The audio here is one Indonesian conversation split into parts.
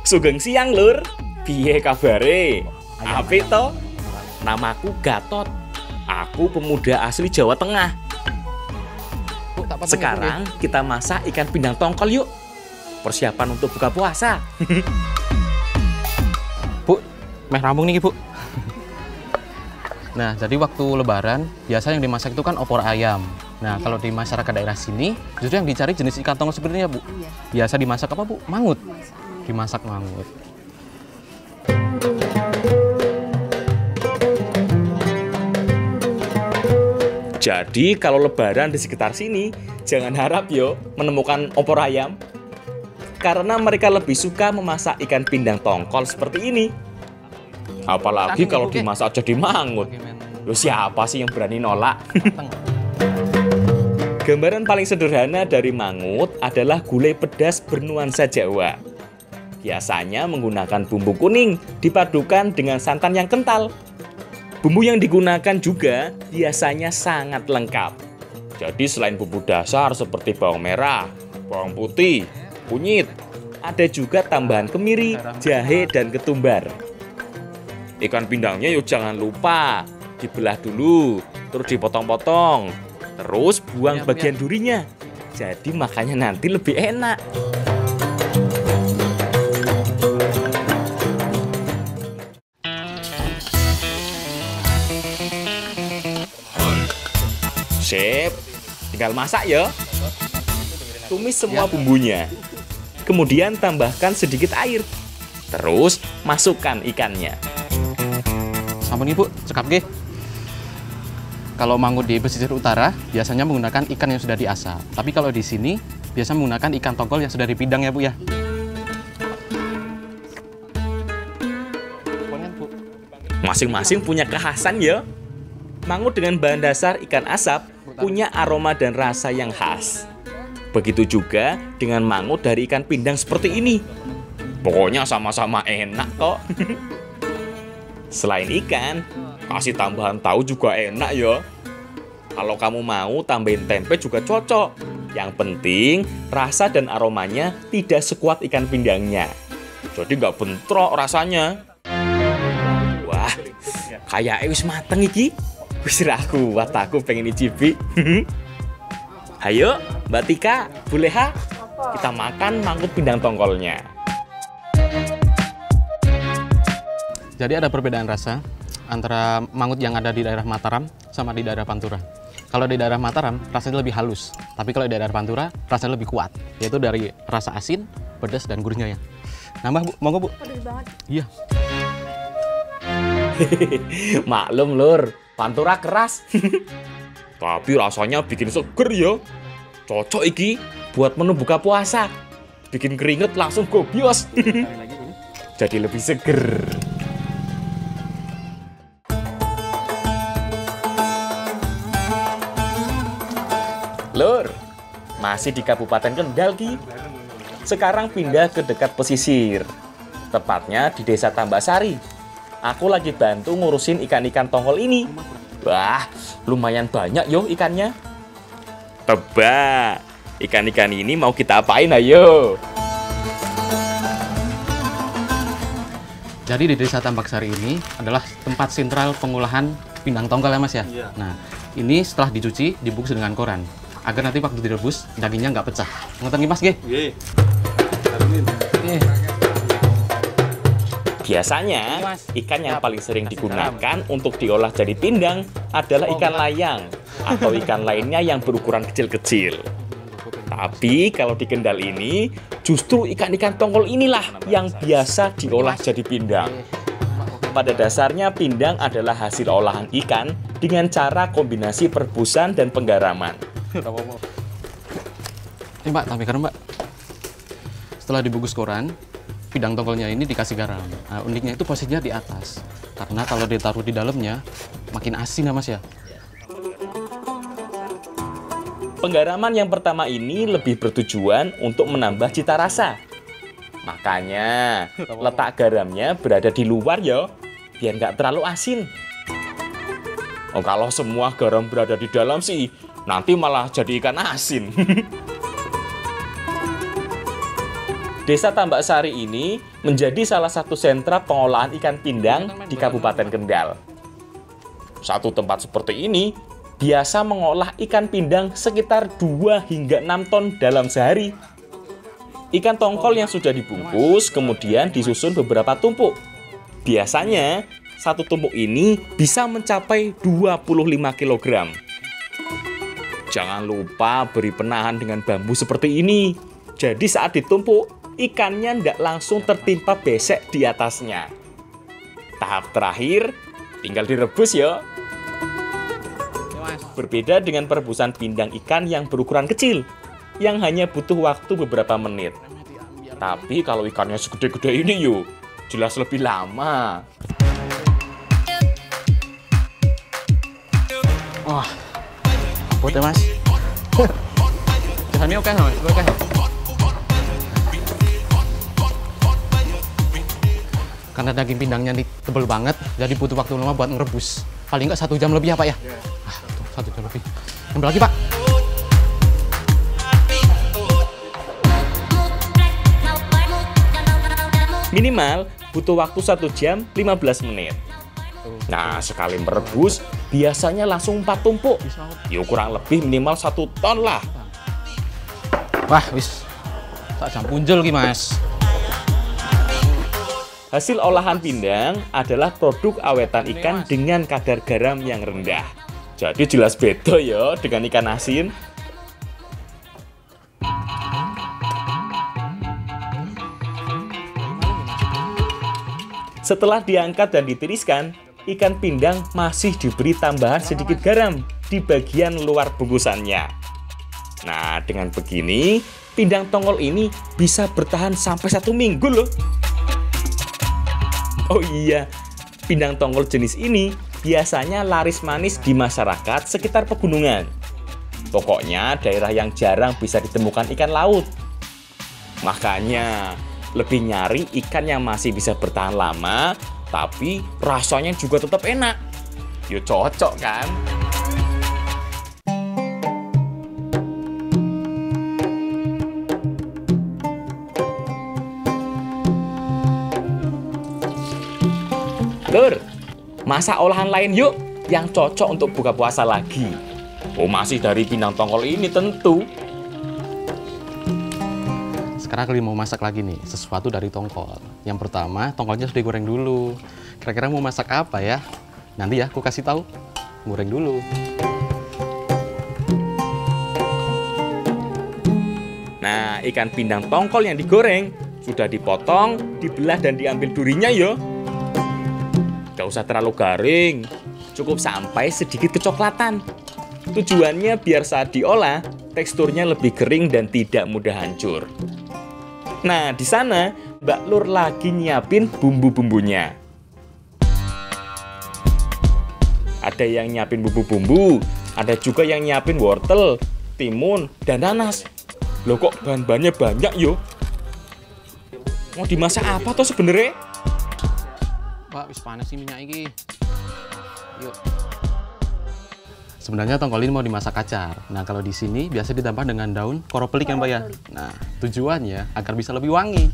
Sugeng siang lur, piye kabare? Apik to? Namaku Gatot. Aku pemuda asli Jawa Tengah. Sekarang kita masak ikan pindang tongkol yuk. Persiapan untuk buka puasa. Bu, meh rampung nih Bu. Nah, jadi waktu lebaran biasa yang dimasak itu kan opor ayam. Nah, kalau di masyarakat daerah sini justru yang dicari jenis ikan tongkol seperti ini ya Bu. Biasa dimasak apa Bu? Mangut. Dimasak mangut. Jadi kalau lebaran di sekitar sini, jangan harap yo menemukan opor ayam. Karena mereka lebih suka memasak ikan pindang tongkol seperti ini. Apalagi kalau dimasak jadi mangut. Loh, siapa sih yang berani nolak? Gambaran paling sederhana dari mangut adalah gulai pedas bernuansa Jawa. Biasanya menggunakan bumbu kuning dipadukan dengan santan yang kental. Bumbu yang digunakan juga biasanya sangat lengkap. Jadi selain bumbu dasar seperti bawang merah, bawang putih, kunyit, ada juga tambahan kemiri, jahe, dan ketumbar. Ikan pindangnya yuk jangan lupa dibelah dulu, terus dipotong-potong, terus buang bagian durinya. Jadi makannya nanti lebih enak. Sip, tinggal masak ya. Tumis semua bumbunya. Kemudian tambahkan sedikit air. Terus masukkan ikannya. Sampun Ibu, cekap nggih. Kalau mangut di pesisir utara biasanya menggunakan ikan yang sudah diasap. Tapi kalau di sini biasa menggunakan ikan tongkol yang sudah dipindang ya Bu ya. Masing-masing punya kekhasan ya. Mangut dengan bahan dasar ikan asap punya aroma dan rasa yang khas. Begitu juga dengan mangut dari ikan pindang seperti ini. Pokoknya sama-sama enak kok. Selain ikan, kasih tambahan tahu juga enak ya. Kalau kamu mau tambahin tempe juga cocok. Yang penting rasa dan aromanya tidak sekuat ikan pindangnya. Jadi nggak bentrok rasanya. Wah, kayak wis mateng iki. Wis ra kuat aku pengen icipi. Ayo, Mbak Tika, boleh ha? Kita makan mangut pindang tongkolnya. Jadi ada perbedaan rasa antara mangut yang ada di daerah Mataram sama di daerah Pantura. Kalau di daerah Mataram rasanya lebih halus, tapi kalau di daerah Pantura rasanya lebih kuat, yaitu dari rasa asin, pedas, dan gurihnya ya. Nambah Bu, monggo Bu. Pedas banget. Iya. Maklum lur, Pantura keras. Tapi rasanya bikin seger ya. Cocok iki buat menu buka puasa. Bikin keringet langsung gobios. Jadi lebih seger. Lur, masih di Kabupaten Kendal Ki. Sekarang pindah ke dekat pesisir. Tepatnya di Desa Tambak-Sari. Aku lagi bantu ngurusin ikan-ikan tongkol ini. Wah, lumayan banyak yo ikannya. Tebak, ikan-ikan ini mau kita apain ayo? Jadi di Desa Tambak-Sari ini adalah tempat sentral pengolahan pindang tongkol ya Mas ya? Iya. Nah, ini setelah dicuci, dibungkus dengan koran. Agar nanti waktu direbus, dagingnya nggak pecah. Ngoten nggih Mas nggih? Nggih. Biasanya, ikan yang paling sering digunakan untuk diolah jadi pindang adalah ikan layang atau ikan lainnya yang berukuran kecil-kecil. Tapi kalau di Kendal ini, justru ikan-ikan tongkol inilah yang biasa diolah jadi pindang. Pada dasarnya, pindang adalah hasil olahan ikan dengan cara kombinasi perebusan dan penggaraman. Ini Mbak, tambah garam Mbak. Setelah dibungkus koran, pindang tongkolnya ini dikasih garam. Nah, uniknya itu posisinya di atas. Karena kalau ditaruh di dalamnya, makin asin ya Mas ya. Penggaraman yang pertama ini lebih bertujuan untuk menambah cita rasa. Makanya, letak garamnya berada di luar ya, biar nggak terlalu asin. Oh, kalau semua garam berada di dalam sih, nanti malah jadi ikan asin. Desa Tambak Sari ini menjadi salah satu sentra pengolahan ikan pindang di Kabupaten Kendal. Satu tempat seperti ini biasa mengolah ikan pindang sekitar 2 hingga 6 ton dalam sehari. Ikan tongkol yang sudah dibungkus kemudian disusun beberapa tumpuk. Biasanya satu tumpuk ini bisa mencapai 25 kg. Jangan lupa beri penahan dengan bambu seperti ini. Jadi saat ditumpuk, ikannya tidak langsung tertimpa besek di atasnya. Tahap terakhir, tinggal direbus ya. Berbeda dengan perebusan pindang ikan yang berukuran kecil, yang hanya butuh waktu beberapa menit. Tapi kalau ikannya segede-gede ini yuk, jelas lebih lama. Wah, buat ya mas. Ini oke mas, oke. Karena daging pindangnya ini tebel banget, jadi butuh waktu lama buat ngerebus. Paling nggak 1 jam lebih ya Pak ya? Tuh, 1 jam lebih. Ambil lagi Pak. Minimal butuh waktu 1 jam 15 menit. Nah, sekali merebus biasanya langsung 4 tumpuk. Ya kurang lebih minimal 1 ton lah. Wah, wis. Tak jam punjul ki mas. Hasil olahan pindang adalah produk awetan ikan dengan kadar garam yang rendah. Jadi jelas beda ya dengan ikan asin. Setelah diangkat dan ditiriskan, ikan pindang masih diberi tambahan sedikit garam di bagian luar bungkusannya. Nah, dengan begini, pindang tongkol ini bisa bertahan sampai 1 minggu loh. Oh iya, pindang tongkol jenis ini biasanya laris manis di masyarakat sekitar pegunungan. Pokoknya daerah yang jarang bisa ditemukan ikan laut. Makanya, lebih nyari ikan yang masih bisa bertahan lama, tapi rasanya juga tetap enak. Yo cocok kan? Lur, masak olahan lain yuk yang cocok untuk buka puasa lagi. Oh, masih dari pindang tongkol ini tentu. Sekarang kalian mau masak lagi nih, sesuatu dari tongkol. Yang pertama, tongkolnya sudah digoreng dulu. Kira-kira mau masak apa ya? Nanti ya, aku kasih tahu. Goreng dulu. Nah, ikan pindang tongkol yang digoreng sudah dipotong, dibelah dan diambil durinya yo. Gak usah terlalu garing, cukup sampai sedikit kecoklatan. Tujuannya biar saat diolah, teksturnya lebih kering dan tidak mudah hancur. Nah, di sana Mbak Lur lagi nyiapin bumbu-bumbunya. Ada yang nyiapin bumbu-bumbu, ada juga yang nyiapin wortel, timun, dan nanas. Loh kok bahan-bahannya banyak yo? Mau dimasak apa tuh sebenarnya? Pak, wis panas sih minyak ini. Yuk. Sebenarnya tongkol ini mau dimasak acar. Nah, kalau di sini biasa ditambah dengan daun koropelik kan, Pak ya? Nah, tujuannya agar bisa lebih wangi.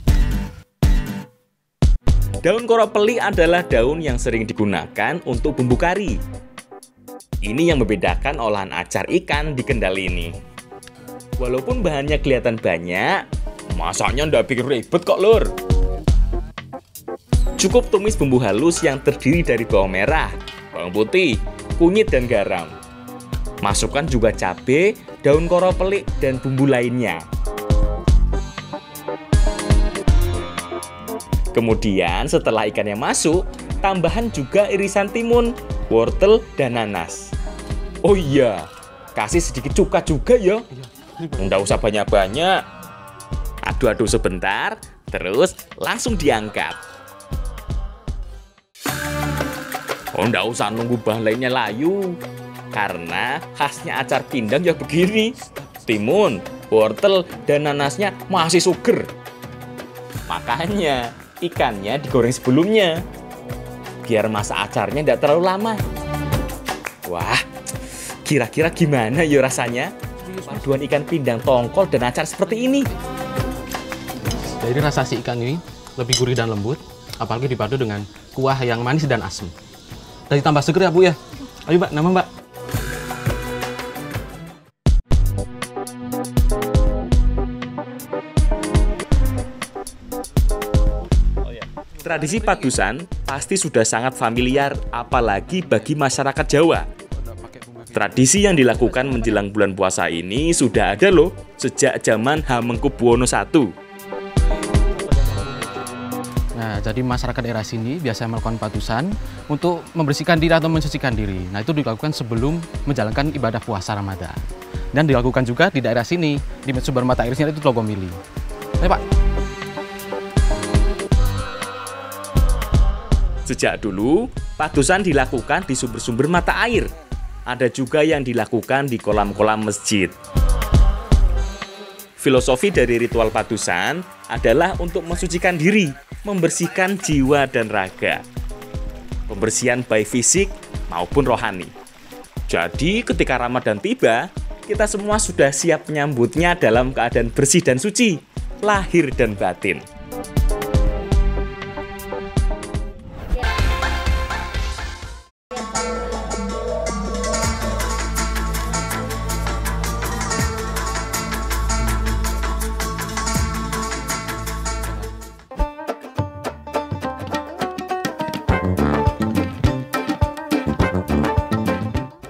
Daun koropelik adalah daun yang sering digunakan untuk bumbu kari. Ini yang membedakan olahan acar ikan di Kendal ini. Walaupun bahannya kelihatan banyak, masaknya ndak bikin ribet kok, Lur. Cukup tumis bumbu halus yang terdiri dari bawang merah, bawang putih, kunyit, dan garam. Masukkan juga cabai, daun koropelik, dan bumbu lainnya. Kemudian setelah ikannya masuk, tambahan juga irisan timun, wortel, dan nanas. Oh iya, kasih sedikit cuka juga ya. Nggak usah banyak-banyak. Aduk-aduk sebentar, terus langsung diangkat. Oh, nggak usah nunggu bahan lainnya layu. Karena khasnya acar pindang ya begini. Timun, wortel, dan nanasnya masih seger. Makanya ikannya digoreng sebelumnya. Biar masak acarnya nggak terlalu lama. Wah, kira-kira gimana ya rasanya? Paduan ikan pindang tongkol dan acar seperti ini. Jadi rasa si ikan ini lebih gurih dan lembut, apalagi dipadu dengan kuah yang manis dan asam. Dan ditambah seger ya Bu ya. Ayo Mbak, nama Mbak. Tradisi padusan pasti sudah sangat familiar, apalagi bagi masyarakat Jawa. Tradisi yang dilakukan menjelang bulan puasa ini sudah ada loh sejak zaman Hamengkubuwono I. Nah, jadi masyarakat daerah sini biasa melakukan padusan untuk membersihkan diri atau mensucikan diri. Nah, itu dilakukan sebelum menjalankan ibadah puasa Ramadan. Dan dilakukan juga di daerah sini, di sumber mata air sini itu Tlogomili. Ayo Pak. Sejak dulu, padusan dilakukan di sumber-sumber mata air. Ada juga yang dilakukan di kolam-kolam masjid. Filosofi dari ritual padusan adalah untuk mensucikan diri, membersihkan jiwa dan raga. Pembersihan baik fisik maupun rohani. Jadi ketika Ramadan tiba, kita semua sudah siap menyambutnya dalam keadaan bersih dan suci, lahir dan batin.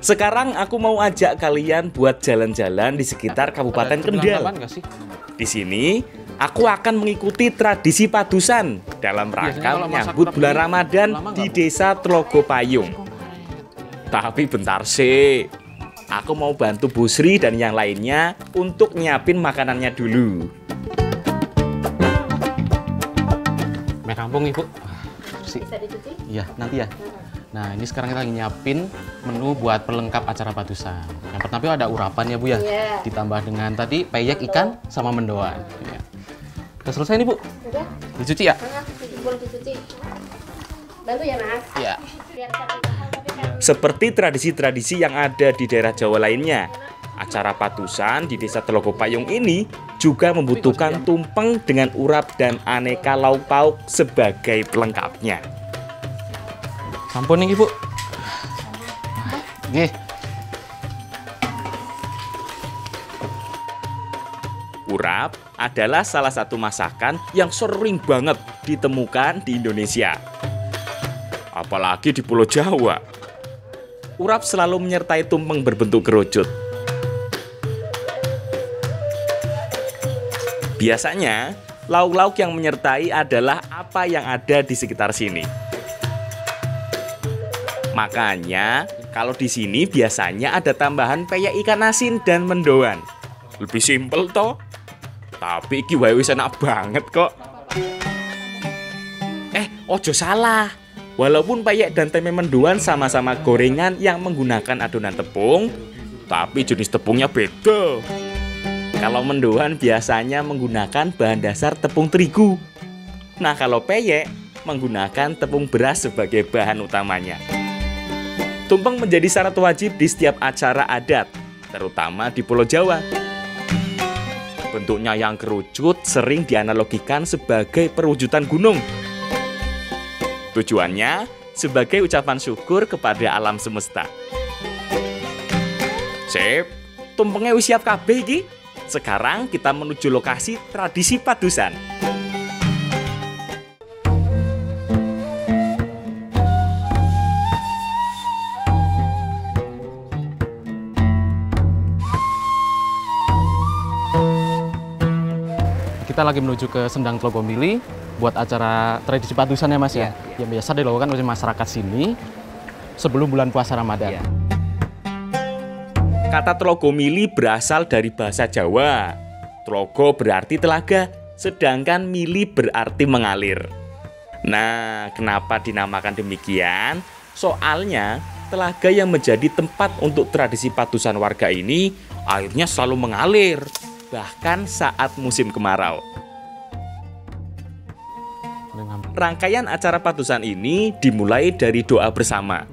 Sekarang aku mau ajak kalian buat jalan-jalan di sekitar Kabupaten Kendal. Di sini, aku akan mengikuti tradisi padusan dalam rangka menyambut bulan Ramadan di Desa Tlogopayung. Tapi bentar sih, aku mau bantu Bu Sri dan yang lainnya untuk nyiapin makanannya dulu. Mie kampung Ibu. Bisa dicuci? Iya, nanti ya. Nah, ini sekarang kita lagi nyiapin menu buat pelengkap acara padusan. Yang pertama itu ada urapan ya Bu ya. Iya. Ditambah dengan tadi peyek ikan sama mendoan. Ya. Udah selesai nih Bu? Udah. Dicuci ya? Boleh dicuci. Bantu ya Mas. Iya. Biar satu mahal, tapi kan Seperti tradisi-tradisi yang ada di daerah Jawa lainnya, acara padusan di Desa Tlogopayung ini juga membutuhkan tumpeng dengan urap dan aneka lauk pauk sebagai pelengkapnya. Sampun nih Ibu. Nih. Urap adalah salah satu masakan yang sering banget ditemukan di Indonesia. Apalagi di Pulau Jawa. Urap selalu menyertai tumpeng berbentuk kerucut. Biasanya, lauk-lauk yang menyertai adalah apa yang ada di sekitar sini. Makanya, kalau di sini biasanya ada tambahan peyek ikan asin dan mendoan. Lebih simpel toh. Tapi iki wae wis enak banget kok. Ojo salah. Walaupun peyek dan tempe mendoan sama-sama gorengan yang menggunakan adonan tepung, tapi jenis tepungnya beda. Kalau mendoan biasanya menggunakan bahan dasar tepung terigu. Nah, kalau peyek menggunakan tepung beras sebagai bahan utamanya. Tumpeng menjadi syarat wajib di setiap acara adat, terutama di Pulau Jawa. Bentuknya yang kerucut sering dianalogikan sebagai perwujudan gunung. Tujuannya sebagai ucapan syukur kepada alam semesta. Sip, tumpengnya wis siap kabeh iki. Sekarang kita menuju lokasi tradisi padusan. Kita lagi menuju ke Sendang Tlogomili buat acara tradisi padusan ya Mas ya. Yang biasa dilakukan oleh masyarakat sini sebelum bulan puasa Ramadan. Kata Tlogomili berasal dari bahasa Jawa. Tlogo berarti telaga, sedangkan mili berarti mengalir. Nah, kenapa dinamakan demikian? Soalnya, telaga yang menjadi tempat untuk tradisi padusan warga ini airnya selalu mengalir, bahkan saat musim kemarau. Rangkaian acara padusan ini dimulai dari doa bersama.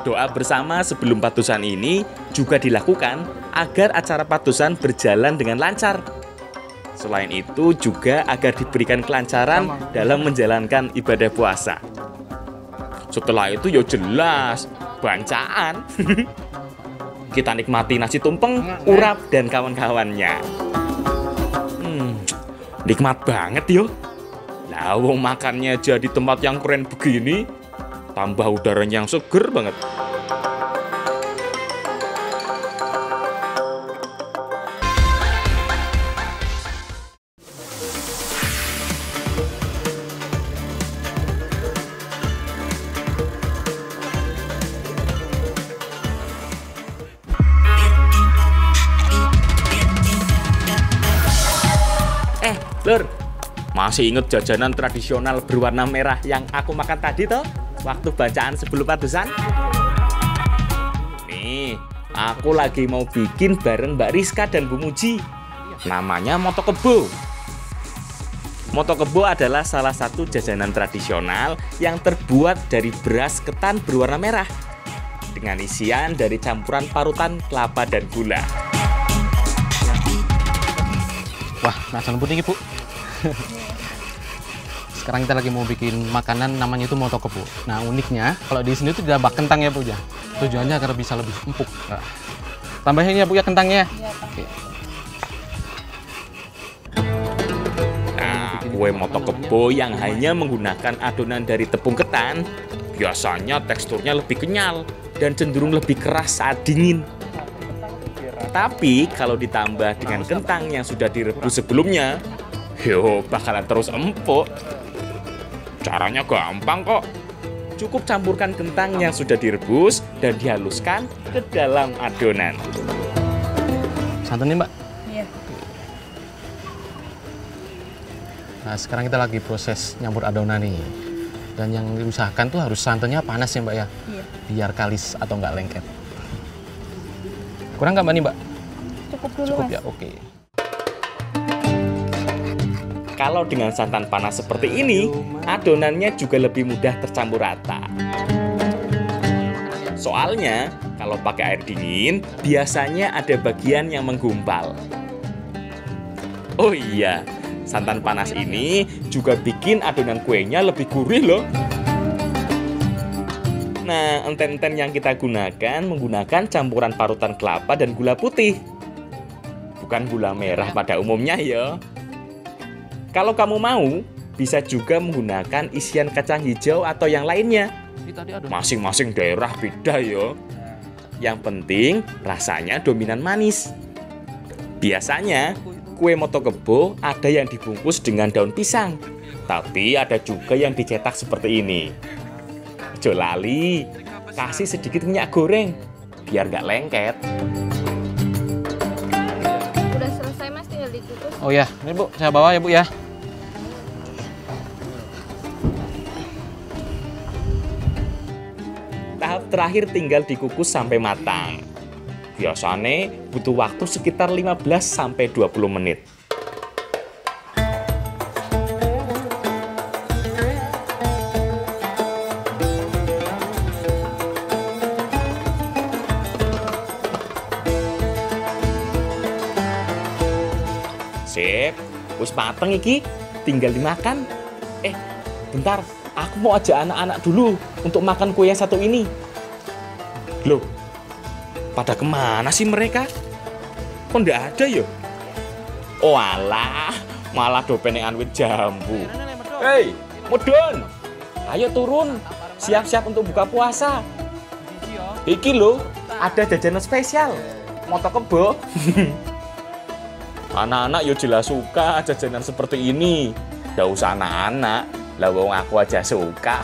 Doa bersama sebelum padusan ini juga dilakukan agar acara padusan berjalan dengan lancar. Selain itu juga agar diberikan kelancaran dalam menjalankan ibadah puasa. Setelah itu ya jelas bancaan. Kita nikmati nasi tumpeng, urap, dan kawan-kawannya. Nikmat banget yo. Lah wong makannya aja di tempat yang keren begini, tambah udaranya yang seger banget. Lur, masih inget jajanan tradisional berwarna merah yang aku makan tadi toh? Waktu bacaan sebelum padusan? Nih, aku lagi mau bikin bareng Mbak Rizka dan Bu Muji. Namanya Moto Kebo. Moto Kebo adalah salah satu jajanan tradisional yang terbuat dari beras ketan berwarna merah dengan isian dari campuran parutan kelapa dan gula. Wah, nasan putih Bu. Sekarang kita lagi mau bikin makanan namanya itu Moto Kebo. Nah, uniknya kalau di sini itu ditambah kentang ya Bu ya. Tujuannya agar bisa lebih empuk. Nah, tambahin ya Bu ya kentangnya. Iya, Pak. Oke. Nah, kue Moto Kebo yang hanya menggunakan adonan dari tepung ketan biasanya teksturnya lebih kenyal dan cenderung lebih keras saat dingin. Tapi kalau ditambah dengan kentang yang sudah direbus sebelumnya, bakalan terus empuk. Caranya gampang kok. Cukup campurkan kentang yang sudah direbus dan dihaluskan ke dalam adonan. Santan nih Mbak. Iya. Nah, sekarang kita lagi proses nyampur adonan nih. Dan yang diusahakan tuh harus santannya panas ya Mbak ya. Iya. Biar kalis atau nggak lengket. Kurang nggak Mbak nih Mbak? Cukup dulu, Cukup Mas. ya, oke. Kalau dengan santan panas seperti ini, adonannya juga lebih mudah tercampur rata. Soalnya, kalau pakai air dingin, biasanya ada bagian yang menggumpal. Oh iya, santan panas ini juga bikin adonan kuenya lebih gurih loh. Nah, enten-enten yang kita gunakan menggunakan campuran parutan kelapa dan gula putih. Bukan gula merah pada umumnya ya. Kalau kamu mau, bisa juga menggunakan isian kacang hijau atau yang lainnya. Masing-masing daerah beda ya. Yang penting rasanya dominan manis. Biasanya kue Moto Kebo ada yang dibungkus dengan daun pisang, tapi ada juga yang dicetak seperti ini. Jolali, kasih sedikit minyak goreng biar nggak lengket. Udah selesai Mas, tinggal dikukus. Oh ya, ini Bu, saya bawa ya Bu ya. Tahap terakhir tinggal dikukus sampai matang. Biasanya butuh waktu sekitar 15-20 menit. Sip, wis mateng iki, tinggal dimakan. Bentar, aku mau ajak anak-anak dulu untuk makan kue yang satu ini. Loh, pada kemana sih mereka? Kok ndak ada ya? Oh alah, malah do penekan wit jambu. Hei, mudun, ayo turun, siap-siap untuk buka puasa. Iki loh, ada jajanan spesial, Moto Kebo. Anak-anak yo jelas suka jajanan seperti ini. Nggak usah anak-anak, lah wong aku aja suka.